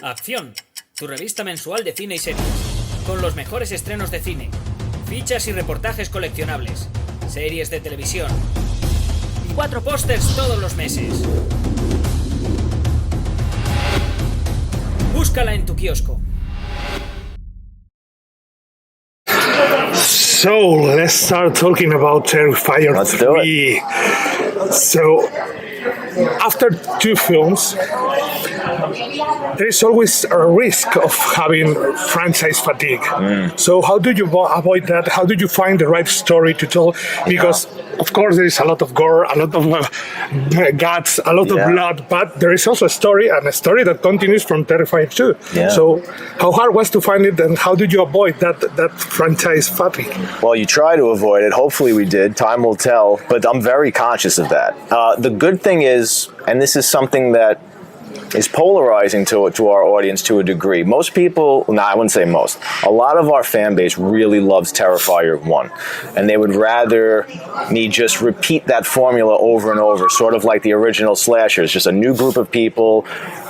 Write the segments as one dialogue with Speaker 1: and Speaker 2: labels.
Speaker 1: Acción, tu revista mensual de cine y series, con los mejores estrenos de cine, fichas y reportajes coleccionables, series de televisión y 4 pósters todos los meses. Búscala en tu kiosco.
Speaker 2: So let's start talking about Terrifier 3. So after 2 films, there is always a risk of having franchise fatigue. So how do you avoid that? How do you find the right story to tell? Because of course there is a lot of gore, a lot of guts, a lot of blood, but there is also a story, and a story that continues from Terrifier 2. So how hard was to find it, and how did you avoid that franchise fatigue?
Speaker 3: Well, you try to avoid it. Hopefully we did. Time will tell. But I'm very conscious of that. The good thing is, and this is something that is polarizing to our audience to a degree. Most people, I wouldn't say most, a lot of our fan base really loves Terrifier 1. And they would rather me just repeat that formula over and over, sort of like the original slashers, just a new group of people,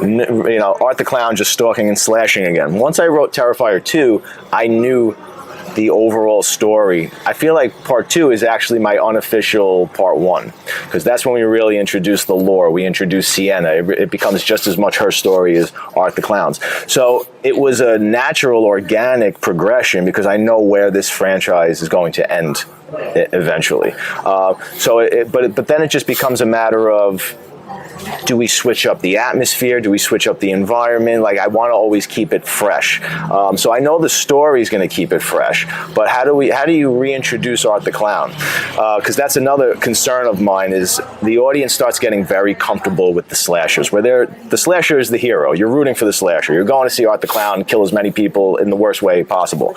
Speaker 3: Art the Clown just stalking and slashing again. Once I wrote Terrifier 2, I knew the overall story. I feel like part 2 is actually my unofficial part 1, because that's when we really introduce the lore. We introduce Sienna. It becomes just as much her story as Art the Clown's. So it was a natural, organic progression, because I know where this franchise is going to end eventually. But then it just becomes a matter of, do we switch up the atmosphere? Do we switch up the environment? Like, I want to always keep it fresh. So I know the story is going to keep it fresh, but how do you reintroduce Art the Clown? Because that's another concern of mine, is the audience starts getting very comfortable with the slashers, where the slasher is the hero. You're rooting for the slasher. You're going to see Art the Clown kill as many people in the worst way possible.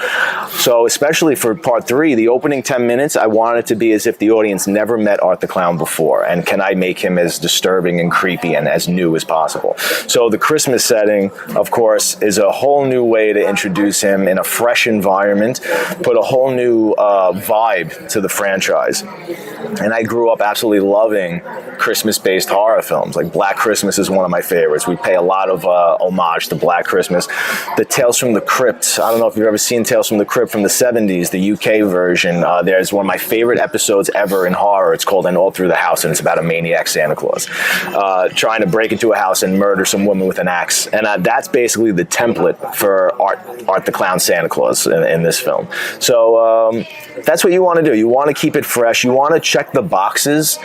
Speaker 3: So especially for part 3, the opening 10 minutes, I want it to be as if the audience never met Art the Clown before, and can I make him as disturbing and creepy and as new as possible. So the Christmas setting, of course, is a whole new way to introduce him in a fresh environment, put a whole new vibe to the franchise. And I grew up absolutely loving Christmas-based horror films. Like Black Christmas is one of my favorites. We pay a lot of homage to Black Christmas. The Tales from the Crypt, I don't know if you've ever seen Tales from the Crypt from the 70s, the UK version. There's one of my favorite episodes ever in horror. It's called And All Through the House, and it's about a maniac Santa Claus trying to break into a house and murder some woman with an axe. And that's basically the template for Art the Clown Santa Claus in this film. So that's what you want to do. You want to keep it fresh. You want to check the boxes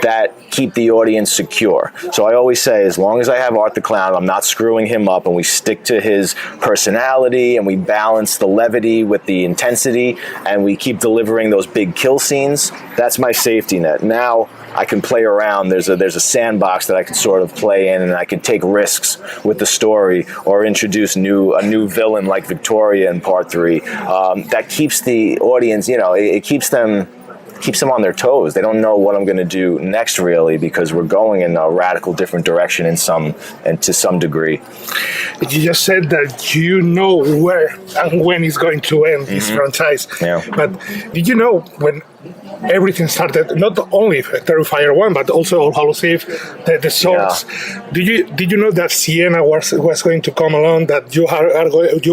Speaker 3: that keep the audience secure. So I always say, as long as I have Art the Clown, I'm not screwing him up, and we stick to his personality, and we balance the levity with the intensity, and we keep delivering those big kill scenes, that's my safety net. Now I can play around. There's a sandbox that I can sort of play in, and I can take risks with the story, or introduce a new villain like Victoria in part 3. That keeps the audience, it keeps them on their toes. They don't know what I'm going to do next, really, because we're going in a radical different direction to some degree.
Speaker 2: You just said that you know where and when it's going to end this franchise. Yeah. But did you know when everything started, not only Terrifier 1, but also All Hallows Eve, the Swords? Yeah. Did you know that Sienna was going to come along, that you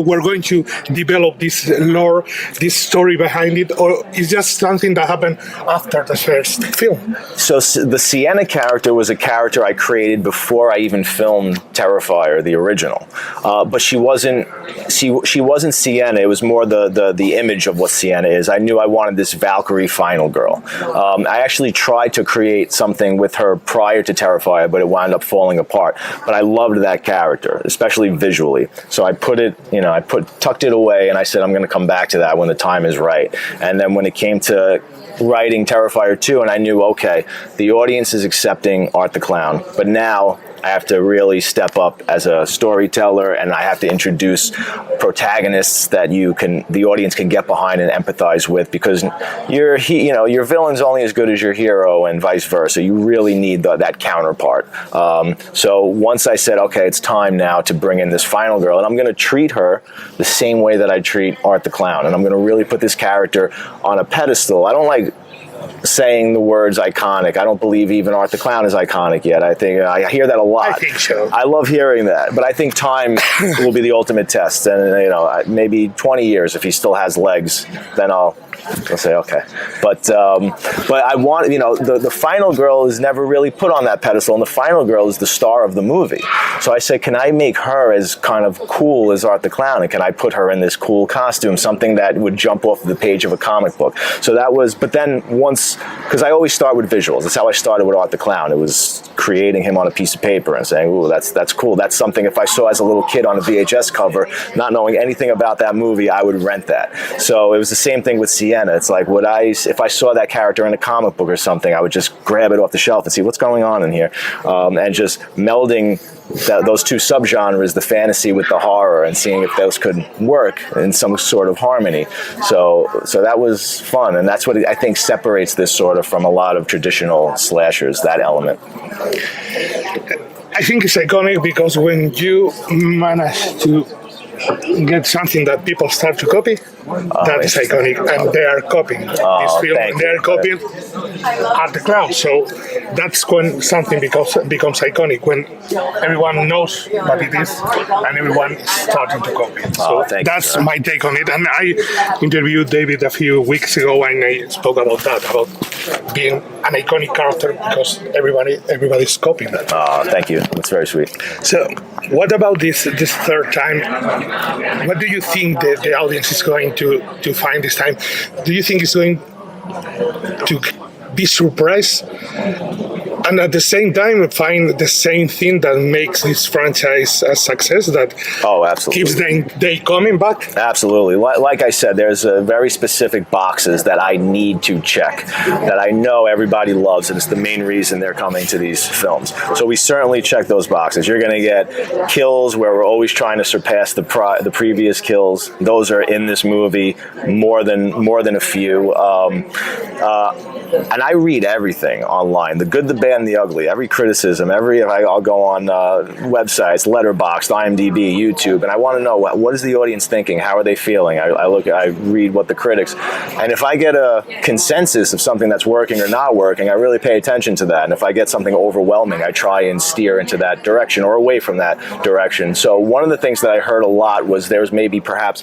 Speaker 2: were going to develop this lore, this story behind it, or is just something that happened after the first film? So
Speaker 3: the Sienna character was a character I created before I even filmed Terrifier, the original. But she wasn't Sienna. It was more the image of what Sienna is. I knew I wanted this Valkyrie final girl. I actually tried to create something with her prior to Terrifier, but it wound up falling apart. But I loved that character, especially visually. So I tucked it away, and I said, I'm going to come back to that when the time is right. And then when it came to writing Terrifier 2, and I knew, okay, the audience is accepting Art the Clown, but now I have to really step up as a storyteller, and I have to introduce protagonists that the audience can get behind and empathize with, because your villain's only as good as your hero, and vice versa. You really need that counterpart. So once I said, okay, it's time now to bring in this final girl, and I'm going to treat her the same way that I treat Art the Clown, and I'm going to really put this character on a pedestal. I don't like saying the words iconic. I don't believe even Art the Clown is iconic yet. I think I hear that a lot.
Speaker 2: I think so.
Speaker 3: I love hearing that, but I think time will be the ultimate test. And maybe 20 years, if he still has legs, then I'll say okay. But I want, the final girl is never really put on that pedestal, and the final girl is the star of the movie. So I say, can I make her as kind of cool as Art the Clown, and can I put her in this cool costume, something that would jump off the page of a comic book? So that was, but then once, because I always start with visuals. That's how I started with Art the Clown. It was creating him on a piece of paper and saying, ooh, that's cool. That's something if I saw as a little kid on a VHS cover, not knowing anything about that movie, I would rent that. So it was the same thing with Sienna. It's like, if I saw that character in a comic book or something, I would just grab it off the shelf and see what's going on in here, and just melding those two subgenres, the fantasy with the horror, and seeing if those could work in some sort of harmony. So that was fun, and that's what I think separates this sort of from a lot of traditional slashers, that element.
Speaker 2: I think it's iconic because when you manage to get something that people start to copy, that is iconic, and they are copying this film, and they are copying Art the Clown. So that's when something becomes iconic, when everyone knows what it is and everyone is starting to copy it. So that's my take on it. And I interviewed David a few weeks ago, and I spoke about that, about being an iconic character because everybody's copying that.
Speaker 3: Thank you. That's very sweet.
Speaker 2: So what about this third time? What do you think the audience is going to find this time? Do you think it's going to be surprised and at the same time find the same thing that makes this franchise a success, that keeps they coming back?
Speaker 3: Absolutely. Like I said, there's very specific boxes that I need to check, that I know everybody loves, and it's the main reason they're coming to these films. So we certainly check those boxes. You're going to get kills where we're always trying to surpass the previous kills. Those are in this movie more than a few. And I read everything online, the good, the bad, and the ugly, every criticism, I'll go on websites, Letterboxd, IMDb, YouTube, and I want to know what is the audience thinking? How are they feeling? I read what the critics, and if I get a consensus of something that's working or not working, I really pay attention to that. And if I get something overwhelming, I try and steer into that direction or away from that direction. So one of the things that I heard a lot was there was maybe perhaps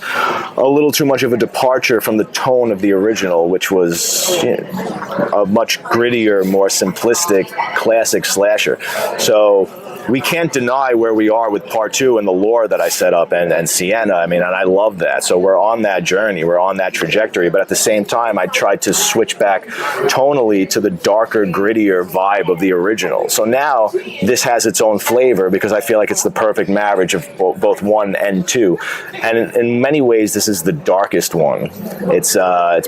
Speaker 3: a little too much of a departure from the tone of the original, which was a much grittier, more simplistic, classic slasher. So we can't deny where we are with part 2 and the lore that I set up and Sienna. I mean, and I love that. So we're on that journey, we're on that trajectory. But at the same time, I tried to switch back tonally to the darker, grittier vibe of the original. So now this has its own flavor because I feel like it's the perfect marriage of both 1 and 2. And in many ways, this is the darkest one. It's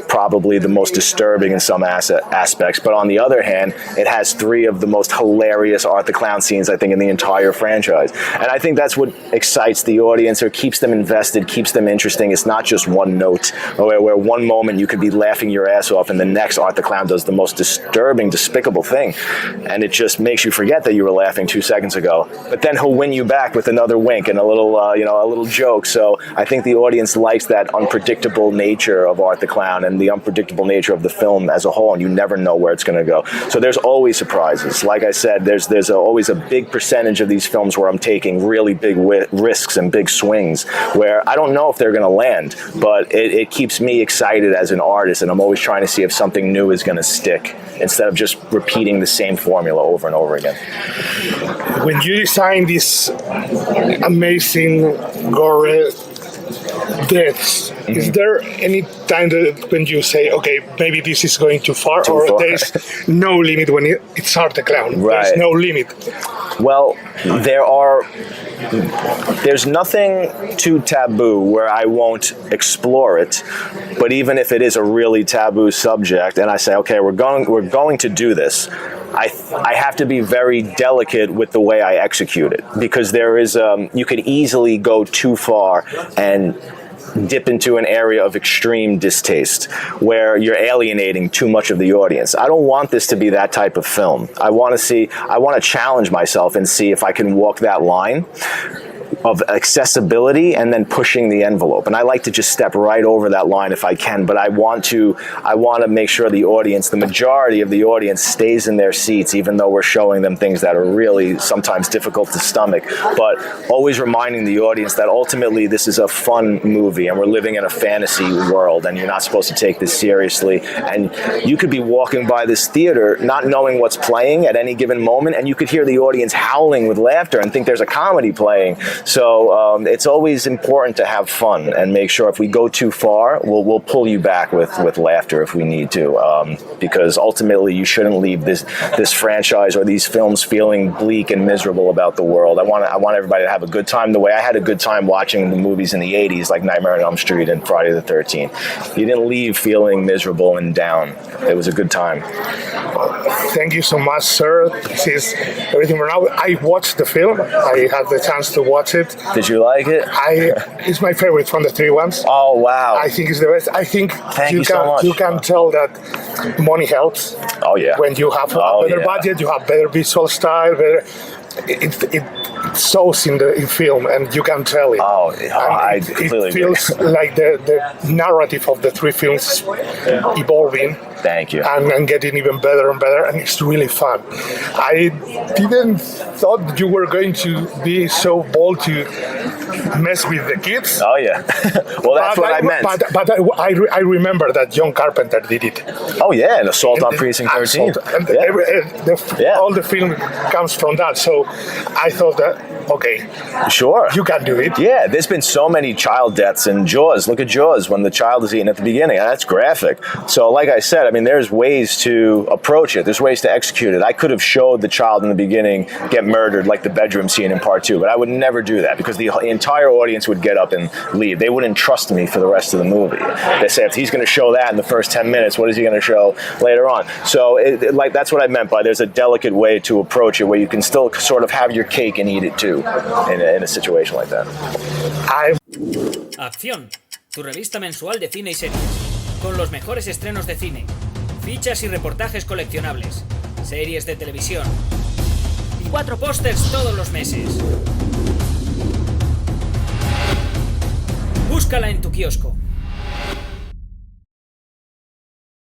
Speaker 3: probably the most disturbing in some aspects. But on the other hand, it has 3 of the most hilarious Art the Clown scenes, I think, in the entire franchise. And I think that's what excites the audience or keeps them invested, keeps them interesting. It's not just one note where one moment you could be laughing your ass off and the next Art the Clown does the most disturbing, despicable thing. And it just makes you forget that you were laughing 2 seconds ago. But then he'll win you back with another wink and a little joke. So I think the audience likes that unpredictable nature of Art the Clown and the unpredictable nature of the film as a whole, and you never know where it's going to go. So there's always surprises. Like I said, there's always a big percentage of these films where I'm taking really big risks and big swings where I don't know if they're going to land, but it keeps me excited as an artist, and I'm always trying to see if something new is going to stick instead of just repeating the same formula over and over again.
Speaker 2: When you design this amazing gore deaths, is there any time that when you say, okay, maybe this is going too far, or there's no limit when it's Art the Clown? Right. There's no limit.
Speaker 3: Well, there's nothing too taboo where I won't explore it. But even if it is a really taboo subject, and I say, okay, we're going to do this, I have to be very delicate with the way I execute it, because there is you could easily go too far and dip into an area of extreme distaste where you're alienating too much of the audience. I don't want this to be that type of film. I want to challenge myself and see if I can walk that line of accessibility and then pushing the envelope. And I like to just step right over that line if I can, but I want to make sure the audience, the majority of the audience, stays in their seats, even though we're showing them things that are really sometimes difficult to stomach. But always reminding the audience that ultimately this is a fun movie and we're living in a fantasy world and you're not supposed to take this seriously. And you could be walking by this theater not knowing what's playing at any given moment, and you could hear the audience howling with laughter and think there's a comedy playing. So it's always important to have fun and make sure if we go too far, we'll pull you back with laughter if we need to, because ultimately you shouldn't leave this franchise or these films feeling bleak and miserable about the world. I want everybody to have a good time the way I had a good time watching the movies in the 80s like Nightmare on Elm Street and Friday the 13th. You didn't leave feeling miserable and down. It was a good time.
Speaker 2: Thank you so much, sir. This is everything for now. I watched the film. I had the chance to watch it.
Speaker 3: Did you like it?
Speaker 2: It's my favorite from the three ones.
Speaker 3: Oh, wow.
Speaker 2: I think it's the best. I think you can tell that money helps.
Speaker 3: Oh, yeah.
Speaker 2: When you have a better budget, you have better visual style, it shows in film, and you can tell it.
Speaker 3: I completely
Speaker 2: it feels like the narrative of the three films evolving.
Speaker 3: Thank you.
Speaker 2: And getting even better and better, and it's really fun. I didn't thought you were going to be so bold to mess with the kids.
Speaker 3: Oh yeah. Well, that's what I meant.
Speaker 2: But I remember that John Carpenter did it.
Speaker 3: Oh yeah, and Assault on Precinct 13.
Speaker 2: All the film comes from that. So I thought that, okay,
Speaker 3: sure,
Speaker 2: you can do it.
Speaker 3: Yeah, there's been so many child deaths in Jaws. Look at Jaws when the child is eaten at the beginning. That's graphic. So like I said, I mean, there's ways to approach it. There's ways to execute it. I could have showed the child in the beginning get murdered like the bedroom scene in part 2, but I would never do that because the entire audience would get up and leave. They wouldn't trust me for the rest of the movie. They say, if he's going to show that in the first 10 minutes, what is he going to show later on? So like that's what I meant by there's a delicate way to approach it where you can still sort of have your cake and eat it too in a situation like that.
Speaker 1: Acción, tu revista mensual de cine y series, con los mejores estrenos de cine, fichas y reportajes coleccionables, series de televisión y 4 pósters todos los meses. Búscala en tu kiosco.